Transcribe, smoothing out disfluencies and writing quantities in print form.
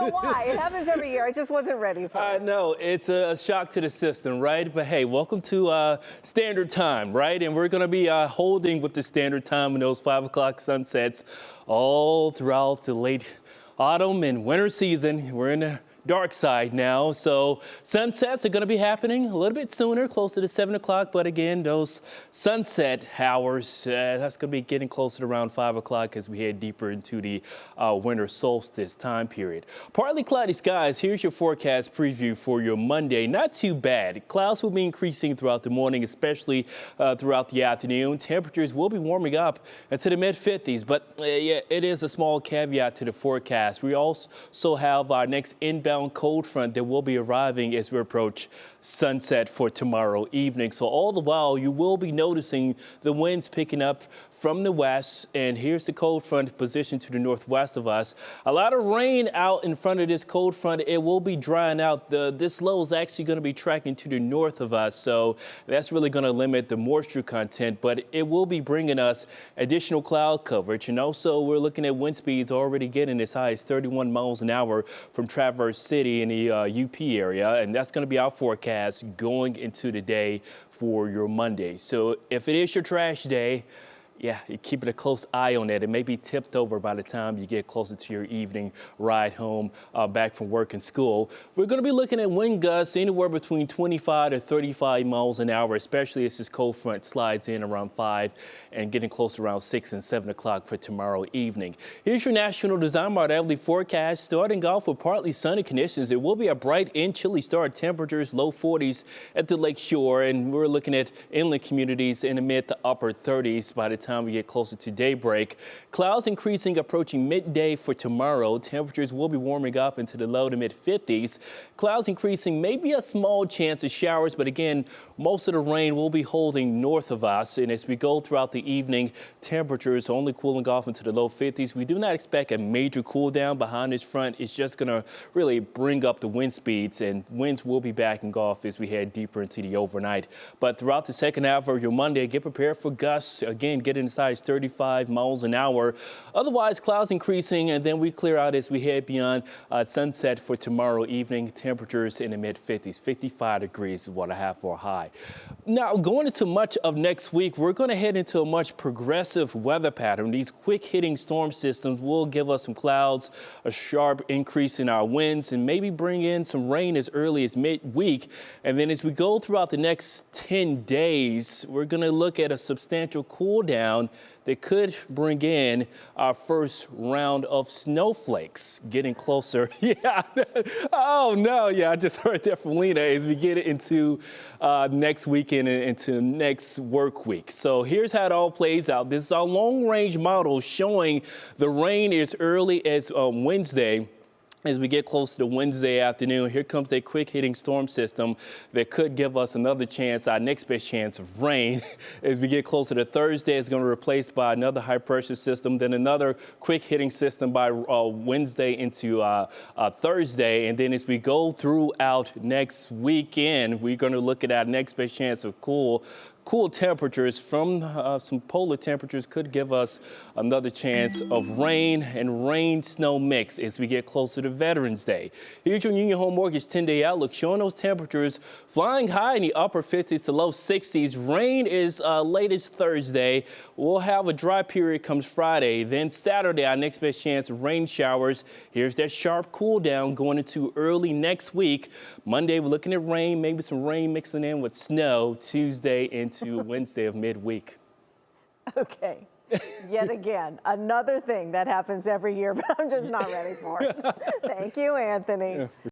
know why. It happens every year. I just wasn't ready for it. I know. It's a shock to the system, right? But hey, welcome to Standard Time, right? And we're going to be holding with the Standard Time in those 5 o'clock sunsets all throughout the late autumn and winter season. We're in the dark side now, so sunsets are going to be happening a little bit sooner, closer to 7 o'clock. But again, those sunset hours, that's going to be getting closer to around 5 o'clock as we head deeper into the winter solstice time period. Partly cloudy skies. Here's your forecast preview for your Monday. Not too bad. Clouds will be increasing throughout the morning, especially throughout the afternoon. Temperatures will be warming up into the mid-50s, but yeah, it is a small caveat to the forecast. We also have our next inbound cold front that will be arriving as we approach sunset for tomorrow evening. So all the while, you will be noticing the winds picking up from the west, and here's the cold front positioned to the northwest of us. A lot of rain out in front of this cold front. It will be drying out. This low is actually going to be tracking to the north of us, so that's really going to limit the moisture content, but it will be bringing us additional cloud coverage. And also, we're looking at wind speeds already getting as high as 31 miles an hour from Traverse City in the UP area, and that's going to be our forecast going into the day for your Monday. So if it is your trash day, yeah, you're keeping a close eye on that. It may be tipped over by the time you get closer to your evening ride home back from work and school. We're going to be looking at wind gusts anywhere between 25 to 35 miles an hour, especially as this cold front slides in around 5 and getting close around 6 and 7 o'clock for tomorrow evening. Here's your National Design Mart daily forecast. Starting off with partly sunny conditions. It will be a bright and chilly start. Temperatures low 40s at the lake shore, and we're looking at inland communities in the mid to upper 30s by the time we get closer to daybreak. Clouds increasing approaching midday for tomorrow. Temperatures will be warming up into the low to mid 50s. Clouds increasing, maybe a small chance of showers, but again, most of the rain will be holding north of us. And as we go throughout the evening, temperatures only cooling off into the low 50s. We do not expect a major cool down behind this front. It's just going to really bring up the wind speeds, and winds will be backing off as we head deeper into the overnight. But throughout the second half of your Monday, get prepared for gusts. Again, get in size 35 miles an hour. Otherwise, clouds increasing, and then we clear out as we head beyond sunset for tomorrow evening. Temperatures in the mid 50s, 55 degrees is what I have for a high. Now, going into much of next week, we're going to head into a much progressive weather pattern. These quick hitting storm systems will give us some clouds, a sharp increase in our winds, and maybe bring in some rain as early as midweek. And then as we go throughout the next 10 days, we're going to look at a substantial cool down that could bring in our first round of snowflakes getting closer. Yeah. Oh, no. Yeah, I just heard that from Lena as we get into next weekend and into next work week. So here's how it all plays out. This is our long range model showing the rain as early as Wednesday. As we get close to Wednesday afternoon, here comes a quick hitting storm system that could give us another chance, our next best chance of rain. As we get closer to Thursday, it's going to be replaced by another high pressure system, then another quick hitting system by Wednesday into Thursday. And then as we go throughout next weekend, we're going to look at our next best chance of cool temperatures from some polar temperatures could give us another chance of rain and rain-snow mix as we get closer to Veterans Day. Here's your Union Home Mortgage 10-day outlook showing those temperatures flying high in the upper 50s to low 60s. Rain is late as Thursday. We'll have a dry period comes Friday. Then Saturday, our next best chance of rain showers. Here's that sharp cool down going into early next week. Monday, we're looking at rain, maybe some rain mixing in with snow. Tuesday into Wednesday of midweek. Okay. Yet again, another thing that happens every year, but I'm just not ready for it. Thank you, Anthony. Yeah.